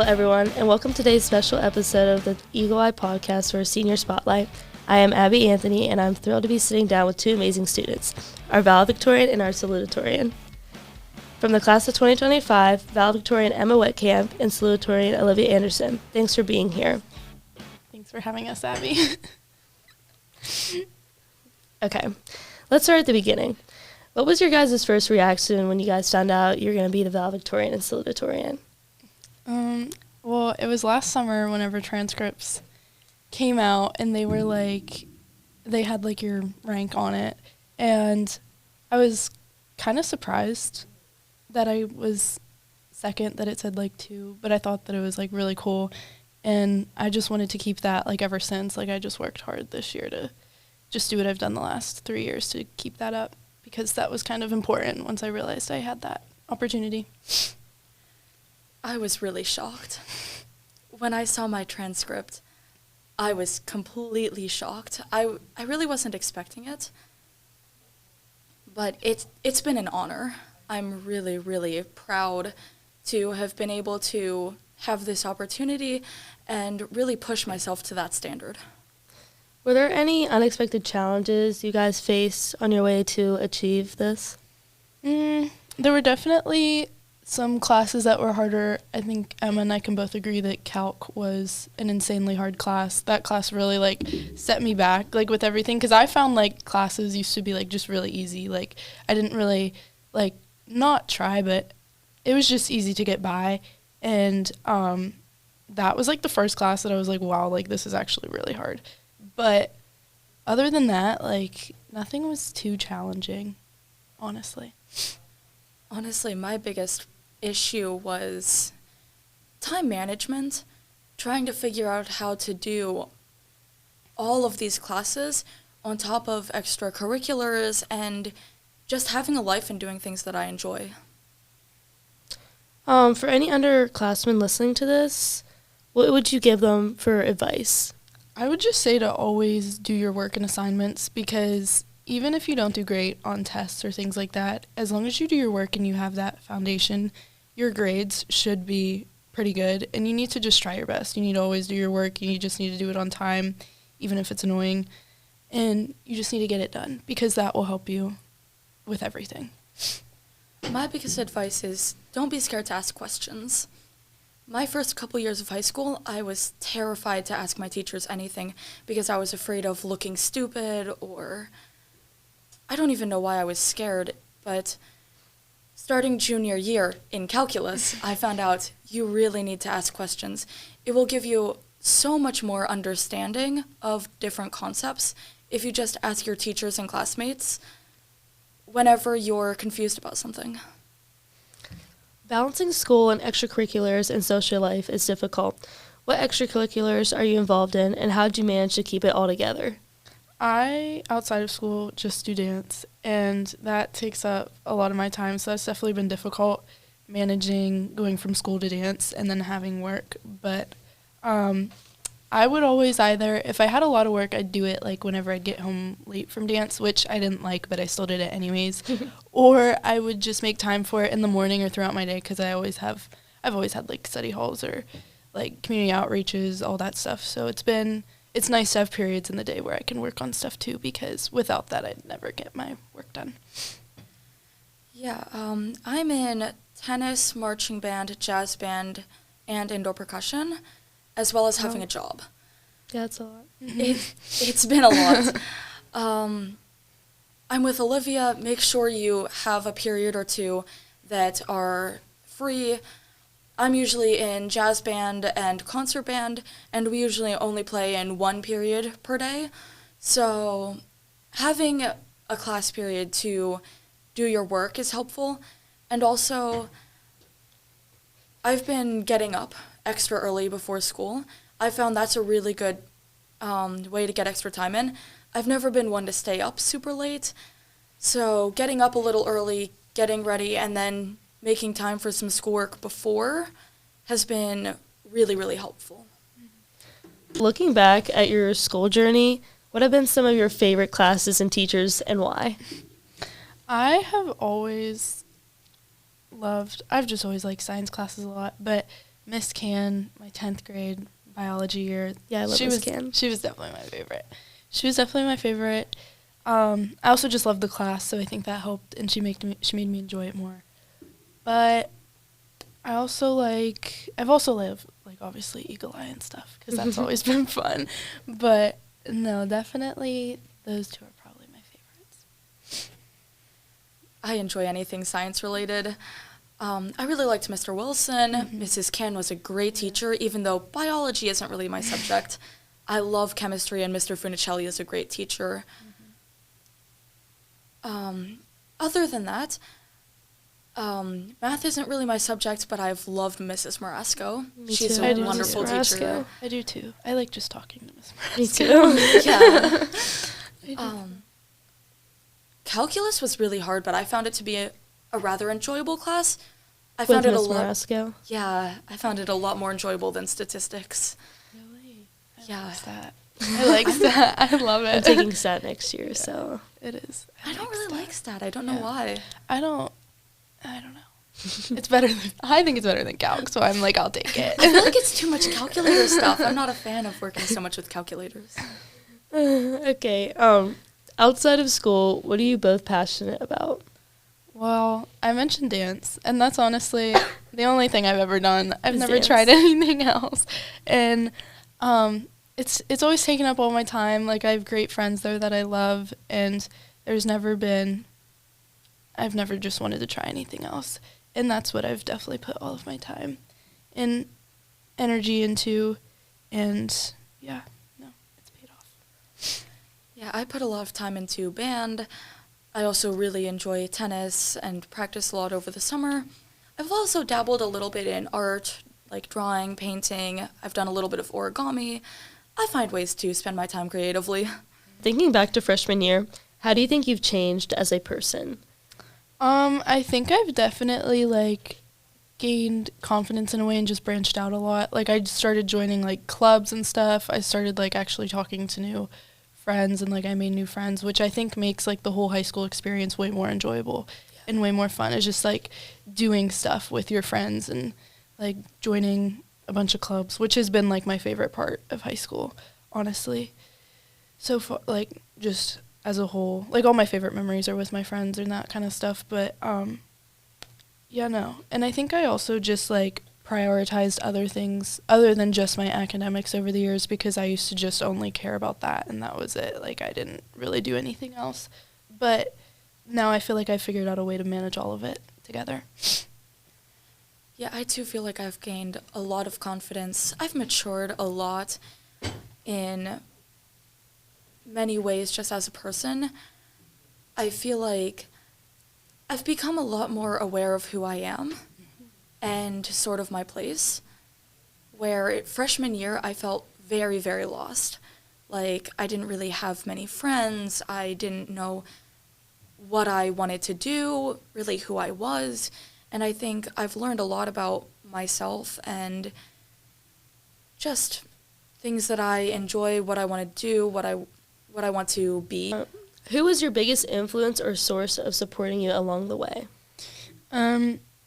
everyone, and welcome to today's special episode of the Eagle Eye podcast for Senior Spotlight. I am Abby Anthony, and I'm thrilled to be sitting down with two amazing students, our Valedictorian and our Salutatorian. From the class of 2025, Valedictorian Emma Witkamp and Salutatorian Alivia Anderson. Thanks for being here. Thanks for having us, Abby. Okay, let's start at the beginning. What was your guys' first reaction when you guys found out you were going to be the Valedictorian and Salutatorian? Well, it was last summer whenever transcripts came out, and they were like, they had like your rank on it, and I was kind of surprised that I was second, that it said like 2, but I thought that it was like really cool, and I just wanted to keep that like ever since. Like I just worked hard this year to just do what I've done the last 3 years to keep that up, because that was kind of important once I realized I had that opportunity. I was really shocked. When I saw my transcript, I was completely shocked. I really wasn't expecting it, but it's been an honor. I'm really, really proud to have been able to have this opportunity and really push myself to that standard. Were there any unexpected challenges you guys faced on your way to achieve this? There were definitely some classes that were harder. I think Emma and I can both agree that Calc was an insanely hard class. That class really like set me back like with everything, because I found like classes used to be like just really easy. Like I didn't really like not try, but it was just easy to get by. And that was like the first class that I was like, wow, like this is actually really hard. But other than that, like nothing was too challenging, honestly. Honestly, my biggest issue was time management, trying to figure out how to do all of these classes on top of extracurriculars and just having a life and doing things that I enjoy. For any underclassmen listening to this, what would you give them for advice? I would just say to always do your work and assignments, because even if you don't do great on tests or things like that, as long as you do your work and you have that foundation, your grades should be pretty good, and you need to just try your best. You need to always do your work, and you just need to do it on time, even if it's annoying, and you just need to get it done, because that will help you with everything. My biggest advice is don't be scared to ask questions. My first couple years of high school, I was terrified to ask my teachers anything because I was afraid of looking stupid, or I don't even know why I was scared, but starting junior year in calculus, I found out you really need to ask questions. It will give you so much more understanding of different concepts if you just ask your teachers and classmates whenever you're confused about something. Balancing school and extracurriculars and social life is difficult. What extracurriculars are you involved in, and how did you manage to keep it all together? I, outside of school, just do dance, and that takes up a lot of my time, so that's definitely been difficult, managing going from school to dance and then having work. But I would always either, if I had a lot of work, I'd do it like whenever I'd get home late from dance, which I didn't like, but I still did it anyways. Or I would just make time for it in the morning or throughout my day, because I've always had like study halls or like community outreaches, all that stuff. So it's nice to have periods in the day where I can work on stuff too, because without that, I'd never get my work done. Yeah, I'm in tennis, marching band, jazz band, and indoor percussion, as well as having a job. Yeah, that's a lot. It's been a lot. I'm with Alivia. Make sure you have a period or two that are free. I'm usually in jazz band and concert band, and we usually only play in 1 period per day. So having a class period to do your work is helpful. And also, I've been getting up extra early before school. I found that's a really good way to get extra time in. I've never been one to stay up super late, so getting up a little early, getting ready, and then making time for some schoolwork before has been really, really helpful. Looking back at your school journey, what have been some of your favorite classes and teachers, and why? I have always I've just always liked science classes a lot, but Miss Can, my 10th grade biology year. Yeah, I love Miss Can. She was definitely my favorite. I also just loved the class, so I think that helped, and she made me enjoy it more. But I've also lived, like, obviously Eagle Eye and stuff, because that's always been fun. But no, definitely those two are probably my favorites. I enjoy anything science related. I really liked Mr. Wilson. Mrs. Can was a great teacher, even though biology isn't really my subject. I love chemistry, and Mr. Funicelli is a great teacher. Other than that, math isn't really my subject, but I've loved Mrs. Marasco. She's a wonderful teacher. I do too. I like just talking to Miss Marasco. Me too. Yeah. Calculus was really hard, but I found it to be a rather enjoyable class. I found it a lot. Marasco? Yeah, I found it a lot more enjoyable than statistics. Really? Yeah. I like stat. I love it. I'm taking stat next year, so it is. I don't really like stat. I don't know why. I don't know. It's better than, I think it's better than calc, so I'm like, I'll take it. I feel like it's too much calculator stuff. I'm not a fan of working so much with calculators. Okay. Outside of school, what are you both passionate about? Well, I mentioned dance, and that's honestly the only thing I've ever done. I've never dance. tried anything else. And it's always taken up all my time. Like, I have great friends there that I love, and I've never just wanted to try anything else. And that's what I've definitely put all of my time and energy into. And yeah, no, it's paid off. Yeah, I put a lot of time into band. I also really enjoy tennis and practice a lot over the summer. I've also dabbled a little bit in art, like drawing, painting. I've done a little bit of origami. I find ways to spend my time creatively. Thinking back to freshman year, how do you think you've changed as a person? I think I've definitely, like, gained confidence in a way and just branched out a lot. Like, I started joining, like, clubs and stuff. I started, like, actually talking to new friends, and, like, I made new friends, which I think makes, like, the whole high school experience way more enjoyable and way more fun. It's just, like, doing stuff with your friends and, like, joining a bunch of clubs, which has been, like, my favorite part of high school, honestly. So far, like, just as a whole, like, all my favorite memories are with my friends and that kind of stuff, but, yeah, no. And I think I also just, like, prioritized other things other than just my academics over the years, because I used to just only care about that, and that was it. Like, I didn't really do anything else. But now I feel like I figured out a way to manage all of it together. Yeah, I too feel like I've gained a lot of confidence. I've matured a lot in many ways just as a person. I feel like I've become a lot more aware of who I am and sort of my place, where freshman year I felt very, very lost. Like, I didn't really have many friends. I didn't know what I wanted to do, really who I was. And I think I've learned a lot about myself and just things that I enjoy, what I want to do, what I want to be. Who was your biggest influence or source of supporting you along the way?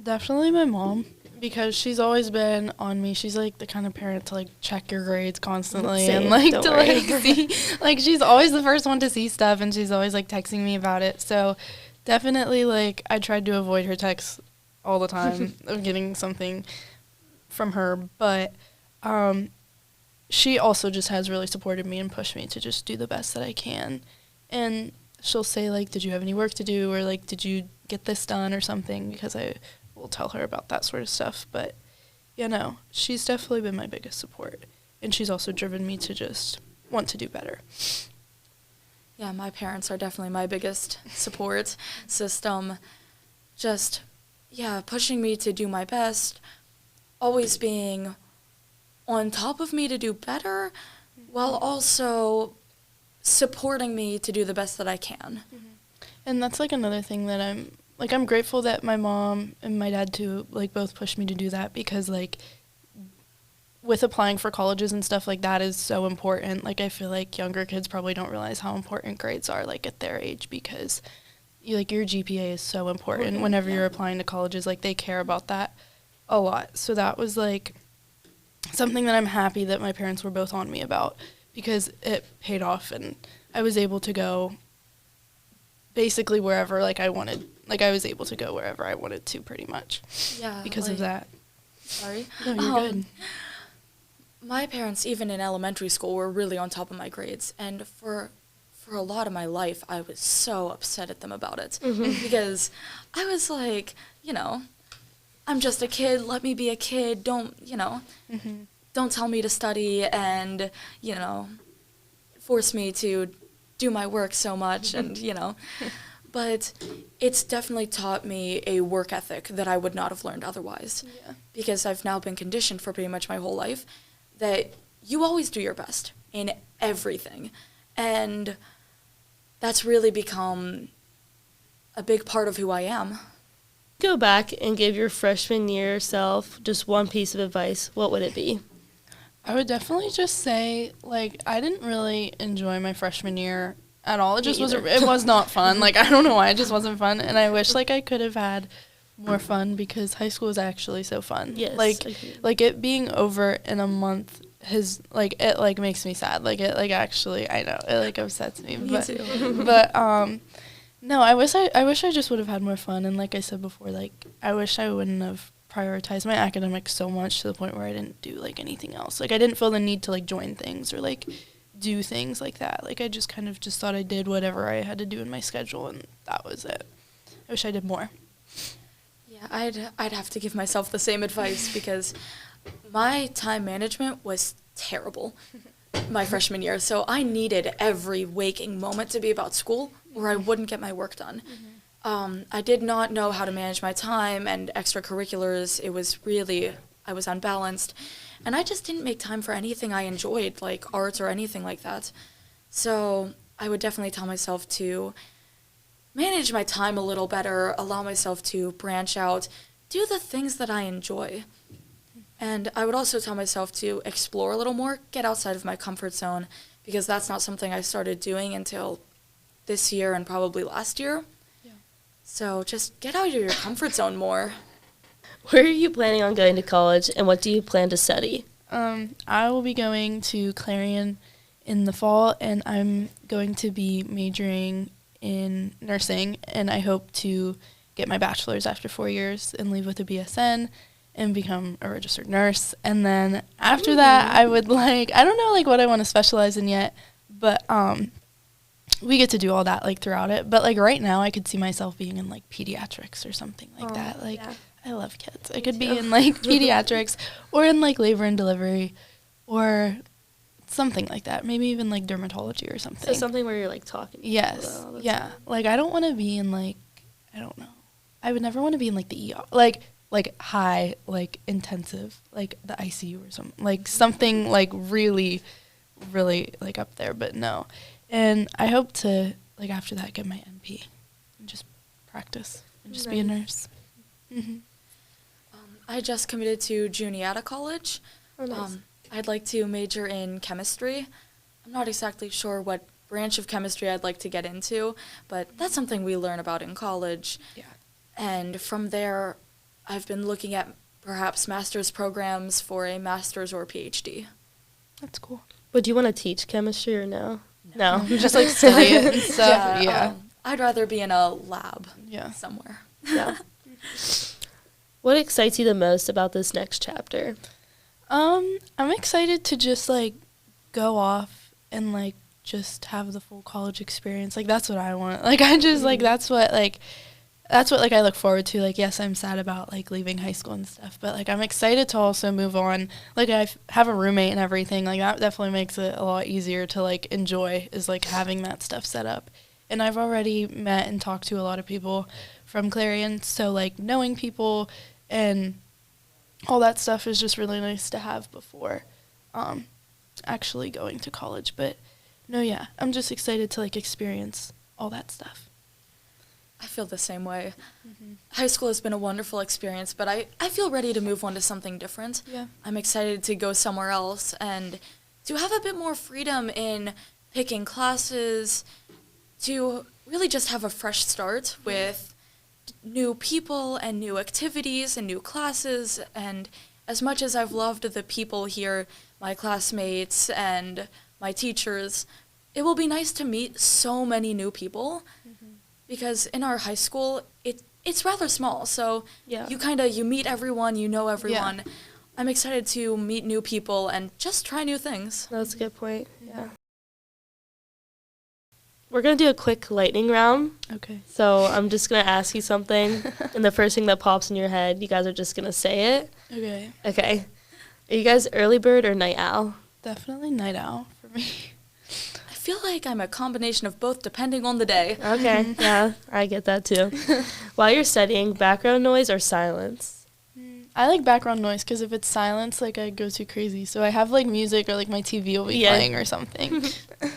Definitely my mom, because she's always been on me. She's, like, the kind of parent to, like, check your grades constantly. Same, and, like, don't to, worry. like, see, like, she's always the first one to see stuff, and she's always, like, texting me about it. So definitely, like, I tried to avoid her texts all the time of getting something from her, but she also just has really supported me and pushed me to just do the best that I can. And she'll say, like, did you have any work to do, or, like, did you get this done or something, because I will tell her about that sort of stuff. But, you know, she's definitely been my biggest support, and she's also driven me to just want to do better. Yeah, my parents are definitely my biggest support system. Just, yeah, pushing me to do my best, always being on top of me to do better, while also supporting me to do the best that I can. Mm-hmm. And that's, like, another thing that I'm grateful that my mom and my dad too, like, both pushed me to do that, because, like, with applying for colleges and stuff like that is so important. Like, I feel like younger kids probably don't realize how important grades are, like, at their age, because your GPA is so important whenever you're applying to colleges. Like, they care about that a lot. So that was, like, something that I'm happy that my parents were both on me about, because it paid off and I was able to go basically wherever I wanted. I was able to go wherever I wanted to pretty much. Yeah. Because of that. Sorry. No, you're good. My parents, even in elementary school, were really on top of my grades, and for a lot of my life, I was so upset at them about it, because I was like, I'm just a kid, let me be a kid, don't tell me to study and, force me to do my work so much, and, but it's definitely taught me a work ethic that I would not have learned otherwise, because I've now been conditioned for pretty much my whole life that you always do your best in everything, and that's really become a big part of who I am. Go back and give your freshman year self just one piece of advice, what would it be? I would definitely just say, I didn't really enjoy my freshman year at all. It just wasn't, it was not fun. I don't know why, it just wasn't fun. And I wish, I could have had more fun, because high school is actually so fun. Yes. It being over in a month has, it, makes me sad. It, actually, I know, it, upsets me. Me too. But, no, I wish I just would have had more fun. And like I said before, I wish I wouldn't have prioritized my academics so much to the point where I didn't do, anything else. I didn't feel the need to, join things or, do things like that. I just kind of just thought I did whatever I had to do in my schedule, and that was it. I wish I did more. Yeah, I'd have to give myself the same advice, because my time management was terrible my freshman year. So I needed every waking moment to be about school, or I wouldn't get my work done. I did not know how to manage my time and extracurriculars. It was really, I was unbalanced. And I just didn't make time for anything I enjoyed, like art or anything like that. So I would definitely tell myself to manage my time a little better, allow myself to branch out, do the things that I enjoy. And I would also tell myself to explore a little more, get outside of my comfort zone, because that's not something I started doing until this year and probably last year. Yeah. So just get out of your comfort zone more. Where are you planning on going to college, and what do you plan to study? I will be going to Clarion in the fall, and I'm going to be majoring in nursing, and I hope to get my bachelor's after 4 years and leave with a BSN and become a registered nurse. And then after that, I would I don't know what I want to specialize in yet, but we get to do all that throughout it. But right now, I could see myself being in pediatrics or something like that. Yeah. I love kids. I could be in pediatrics or in labor and delivery or something like that. Maybe even dermatology or something. So something where you're talking. Yes. Yeah. I don't want to be in I don't know. I would never want to be in the ER. High, intensive, the ICU or something. Something really, really up there, but no. And I hope to after that get my NP and just practice and just be a nurse. Mm-hmm. I just committed to Juniata College. Oh, nice. I'd like to major in chemistry. I'm not exactly sure what branch of chemistry I'd like to get into, but that's something we learn about in college. Yeah. And from there, I've been looking at perhaps master's programs for a master's or PhD. That's cool. But do you want to teach chemistry or no? No. Just study it and stuff. Yeah. I'd rather be in a lab somewhere. Yeah. What excites you the most about this next chapter? I'm excited to just go off and just have the full college experience. That's what I want. I just that's what I look forward to. Yes, I'm sad about leaving high school and stuff, but I'm excited to also move on. I have a roommate and everything. That definitely makes it a lot easier to enjoy, is having that stuff set up. And I've already met and talked to a lot of people from Clarion, so knowing people and all that stuff is just really nice to have before actually going to college. But no, yeah, I'm just excited to experience all that stuff. I feel the same way. Mm-hmm. High school has been a wonderful experience, but I feel ready to move on to something different. Yeah. I'm excited to go somewhere else and to have a bit more freedom in picking classes, to really just have a fresh start with new people and new activities and new classes and as much as I've loved the people here, my classmates and my teachers, it will be nice to meet so many new people because in our high school, it's rather small. So you meet everyone, you know everyone. Yeah. I'm excited to meet new people and just try new things. That's a good point. Yeah. We're going to do a quick lightning round. Okay. So I'm just going to ask you something, and the first thing that pops in your head, you guys are just going to say it. Okay. Okay. Are you guys early bird or night owl? Definitely night owl for me. I feel like I'm a combination of both depending on the day. Okay, yeah, I get that too. While you're studying, background noise or silence? I like background noise because if it's silence, like, I go too crazy. So I have, like, music or, like, my TV will be playing or something.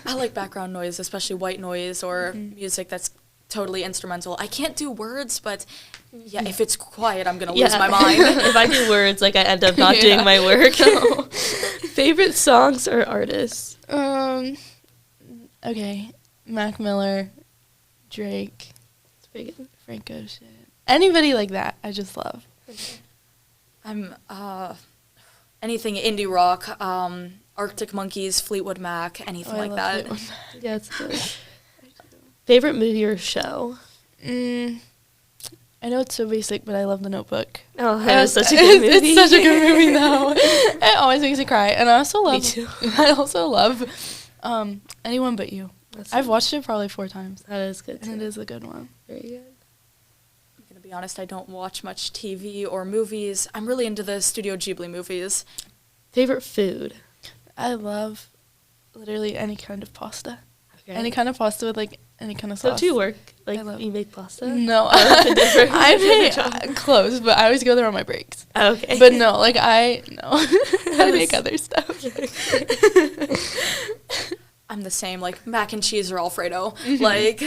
I like background noise, especially white noise or music that's totally instrumental. I can't do words, but, if it's quiet, I'm going to lose my mind. If I do words, like, I end up not doing my work. Favorite songs or artists? Okay. Mac Miller, Drake, It's pretty good. Frank Ocean. Anybody like that, I just love. Okay. I'm anything indie rock, Arctic Monkeys, Fleetwood Mac, anything like that. Yeah, it's good. Favorite movie or show? I know it's so basic, but I love The Notebook. Oh, that is such a good movie. It's such a good movie, though. It always makes me cry, and I also love. Me too. I also love Anyone But You. I've watched it probably 4 times. That is good too. And it is a good one. Very good. I'm going to be honest, I don't watch much TV or movies. I'm really into the Studio Ghibli movies. Favorite food? I love literally any kind of pasta. Okay. Any kind of pasta with, like, any kind of sauce. So do you work? Like, you make pasta? No. I make close, but I always go there on my breaks. Okay. But no, like, I make other stuff. I'm the same, like, mac and cheese or Alfredo. Like...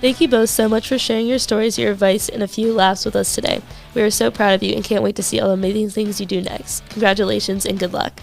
Thank you both so much for sharing your stories, your advice, and a few laughs with us today. We are so proud of you and can't wait to see all the amazing things you do next. Congratulations and good luck.